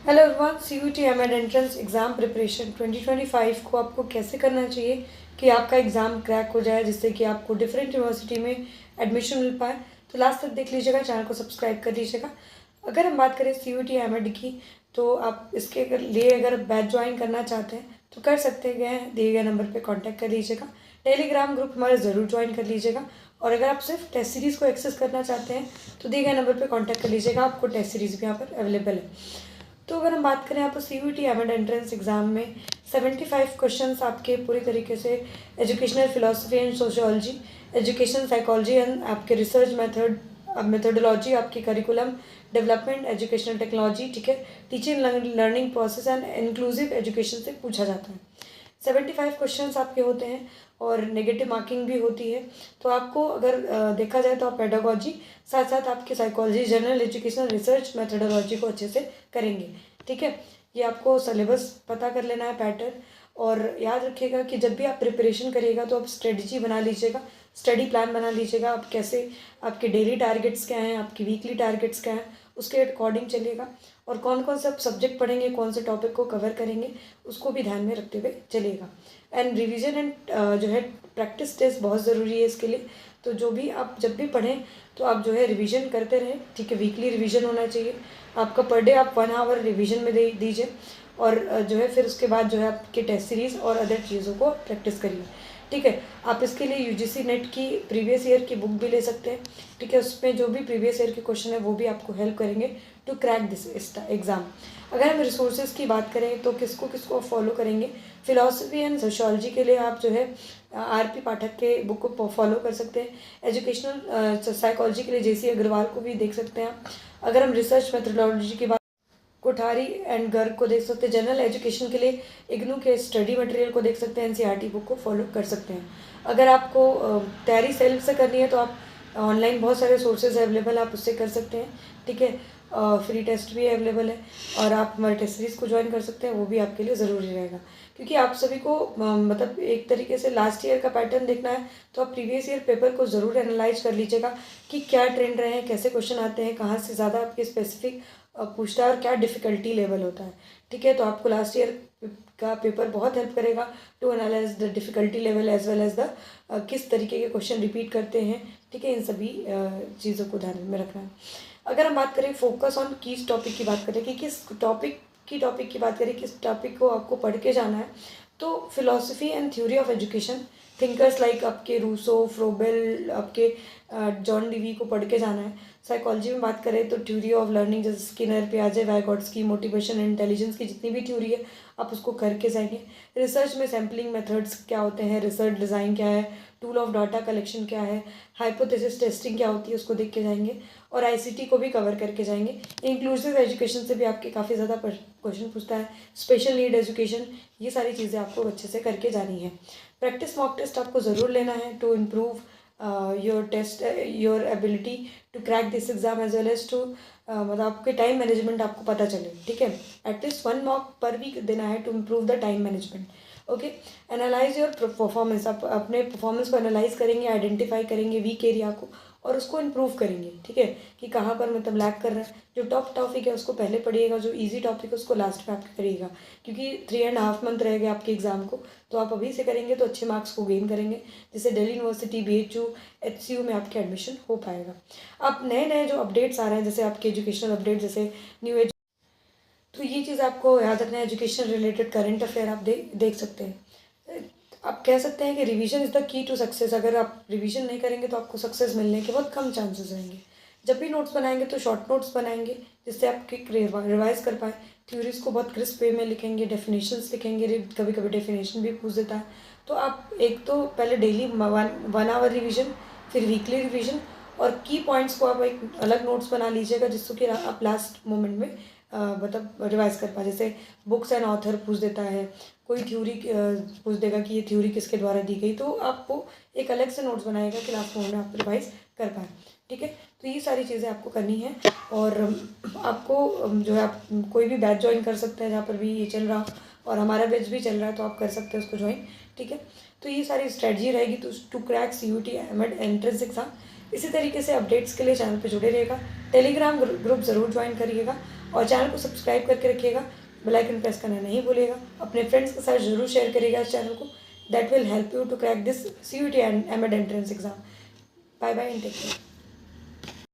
Hello everyone, CUET MEd entrance exam preparation 2025 को आपको कैसे करना चाहिए कि आपका एग्ज़ाम क्रैक हो जाए, जिससे कि आपको डिफरेंट यूनिवर्सिटी में एडमिशन मिल पाए। तो लास्ट तक देख लीजिएगा, चैनल को सब्सक्राइब कर लीजिएगा। अगर हम बात करें सीयूटी एमएड की, तो आप इसके लिए अगर बैच ज्वाइन करना चाहते हैं तो कर सकते हैं। दिए गए नंबर पर कॉन्टैक्ट कर लीजिएगा। टेलीग्राम ग्रुप हमारा ज़रूर ज्वाइन कर लीजिएगा। और अगर आप सिर्फ टेस्ट सीरीज़ को एक्सेस करना चाहते हैं तो दिए गए नंबर पर कॉन्टैक्ट कर लीजिएगा। आपको टेस्ट सीरीज़ भी यहाँ पर अवेलेबल है। तो अगर हम बात करें यहाँ पर सीयूटी एमएड एंट्रेंस एग्ज़ाम में 75 क्वेश्चंस आपके पूरी तरीके से educational philosophy and sociology, education psychology and आपके रिसर्च मेथोडोलॉजी, आपकी करिकुलम डेवलपमेंट, एजुकेशनल टेक्नोलॉजी, ठीक है, teaching learning process and inclusive education से पूछा जाता है। 75 क्वेश्चंस आपके होते हैं और नेगेटिव मार्किंग भी होती है। तो आपको अगर देखा जाए तो आप पेडागोजी साथ साथ आपकी psychology, general education, research methodology को अच्छे से करेंगे, ठीक है। ये आपको सिलेबस पता कर लेना है, पैटर्न। और याद रखिएगा कि जब भी आप प्रिपरेशन करिएगा तो आप स्ट्रेटजी बना लीजिएगा, स्टडी प्लान बना लीजिएगा। आप कैसे, आपके डेली टारगेट्स क्या हैं, आपकी वीकली टारगेट्स क्या हैं, उसके अकॉर्डिंग चलिएगा। और कौन कौन सा सब्जेक्ट पढ़ेंगे, कौन से टॉपिक को कवर करेंगे, उसको भी ध्यान में रखते हुए चलिएगा। एंड रिवीजन एंड जो है प्रैक्टिस टेस्ट बहुत ज़रूरी है इसके लिए। तो जो भी आप जब भी पढ़ें तो आप जो है रिवीजन करते रहें, ठीक है। वीकली रिवीजन होना चाहिए आपका। पर डे आप 1 आवर रिवीजन में दे दीजिए। और जो है फिर उसके बाद जो है आपके टेस्ट सीरीज़ और अदर चीज़ों को प्रैक्टिस करिए, ठीक है। आप इसके लिए यूजीसी नेट की प्रीवियस ईयर की बुक भी ले सकते हैं, ठीक है। उसमें जो भी प्रीवियस ईयर के क्वेश्चन है वो भी आपको हेल्प करेंगे टू क्रैक दिस एग्ज़ाम। अगर हम रिसोर्सेज की बात करें तो किसको किसको फॉलो करेंगे। फिलॉसफी एंड सोशियोलॉजी के लिए आप जो है आरपी पाठक के बुक को फॉलो कर सकते हैं। एजुकेशनल साइकोलॉजी के लिए जेसी अग्रवाल को भी देख सकते हैं आप। अगर हम रिसर्च मेथोडोलॉजी की बात, कोठारी एंड गर्ग को देख सकते हैं। जनरल एजुकेशन के लिए इग्नू के स्टडी मटेरियल को देख सकते हैं। एनसीईआरटी बुक को फॉलो कर सकते हैं। अगर आपको तैयारी सेल्फ से करनी है तो आप ऑनलाइन बहुत सारे सोर्सेज अवेलेबल, आप उससे कर सकते हैं, ठीक है। फ्री टेस्ट भी अवेलेबल है और आप हमारे टेस्ट सीरीज़ को ज्वाइन कर सकते हैं, वो भी आपके लिए ज़रूरी रहेगा। क्योंकि आप सभी को मतलब एक तरीके से लास्ट ईयर का पैटर्न देखना है तो आप प्रीवियस ईयर पेपर को ज़रूर एनालाइज कर लीजिएगा कि क्या ट्रेंड रहे हैं, कैसे क्वेश्चन आते हैं, कहाँ से ज़्यादा आपके स्पेसिफिक पूछता है और क्या डिफ़िकल्टी लेवल होता है, ठीक है। तो आपको लास्ट ईयर का पेपर बहुत हेल्प करेगा to analyse the difficulty level as well as the किस तरीके के क्वेश्चन रिपीट करते हैं, ठीक है। इन सभी चीज़ों को ध्यान में रखना है। अगर हम बात करें फोकस ऑन कीज टॉपिक की बात करें कि किस टॉपिक की बात करें, किस टॉपिक को आपको पढ़ के जाना है, तो philosophy and theory of education, thinkers like आपके रूसो, फ्रोबेल, आपके जॉन डीवी को पढ़ के जाना है। साइकोलॉजी में बात करें तो थ्योरी ऑफ लर्निंग, जैसे स्किनर, पियाजे, वाइगॉट्स्की, मोटिवेशन एंड इंटेलिजेंस की जितनी भी थ्योरी है आप उसको करके जाएंगे। रिसर्च में सैम्पलिंग मेथड्स क्या होते हैं, रिसर्च डिज़ाइन क्या है, टूल ऑफ डाटा कलेक्शन क्या है, हाइपोथेसिस टेस्टिंग क्या होती है, उसको देख के जाएंगे। और आईसीटी को भी कवर करके जाएंगे। इंक्लूसिव एजुकेशन से भी आपके काफ़ी ज़्यादा क्वेश्चन पूछता है। स्पेशल नीड एजुकेशन, ये सारी चीज़ें आपको अच्छे से करके जानी है। प्रैक्टिस मॉक टेस्ट आपको ज़रूर लेना है to improve your ability to crack this exam as well as to मतलब आपके टाइम मैनेजमेंट आपको पता चले, ठीक है। एटलीस्ट 1 मॉक पर वीक देना है to improve the time management, okay. Analyse your performance, आप अपने परफॉर्मेंस को एनालाइज करेंगे, आइडेंटिफाई करेंगे वीक एरिया को और उसको इम्प्रूव करेंगे, ठीक है, कि कहाँ पर मतलब लैग कर रहा है। जो टॉप टॉपिक है उसको पहले पढ़िएगा, जो इजी टॉपिक है उसको लास्ट में आप करिएगा। क्योंकि 3.5 मंथ रह गए आपके एग्जाम को, तो आप अभी से करेंगे तो अच्छे मार्क्स को गेन करेंगे, जिससे दिल्ली यूनिवर्सिटी, BHU, HCU में आपके एडमिशन हो पाएगा। अब नए नए जो अपडेट्स आ रहे हैं, जैसे आपके एजुकेशनल अपडेट, जैसे न्यू एज, तो ये चीज़ आपको याद रखना है। एजुकेशन रिलेटेड करंट अफेयर आप देख सकते हैं। आप कह सकते हैं कि revision is the key to success. अगर आप रिवीजन नहीं करेंगे तो आपको सक्सेस मिलने के बहुत कम चांसेस रहेंगे। जब भी नोट्स बनाएंगे तो शॉर्ट नोट्स बनाएंगे, जिससे आप क्विक रिवाइज कर पाएँ। थ्योरीज को बहुत क्रिस्प वे में लिखेंगे, डेफिनेशंस लिखेंगे, कभी कभी डेफिनेशन भी पूछ देता है। तो आप एक तो पहले डेली 1 आवर रिविजन, फिर वीकली रिविजन, और की पॉइंट्स को आप एक अलग नोट्स बना लीजिएगा, जिससे कि आप लास्ट मोमेंट में मतलब रिवाइज कर पाए। जैसे बुक्स एंड ऑथर पूछ देता है, कोई थ्योरी पूछ देगा कि ये थ्योरी किसके द्वारा दी गई, तो आपको एक अलग से नोट्स बनाएगा कि लास्ट मोमेंट में आप रिवाइज कर पाएँ, ठीक है। तो ये सारी चीज़ें आपको करनी है। और आपको जो है आप कोई भी बैच ज्वाइन कर सकते हैं जहाँ पर भी ये चल रहा, और हमारा बैच भी चल रहा है तो आप कर सकते हैं उसको ज्वाइन, ठीक है। तो ये सारी स्ट्रेटजी रहेगी to crack CUT MEd entrance exam. इसी तरीके से अपडेट्स के लिए चैनल पे जुड़े रहेगा। टेलीग्राम ग्रुप ज़रूर ज्वाइन करिएगा। और चैनल को सब्सक्राइब करके रखिएगा, बेल आइकन प्रेस करना नहीं भूलिएगा। अपने फ्रेंड्स के साथ जरूर शेयर करिएगा इस चैनल को। That will help you to crack this CUET and MEd entrance exam. Bye bye and take care.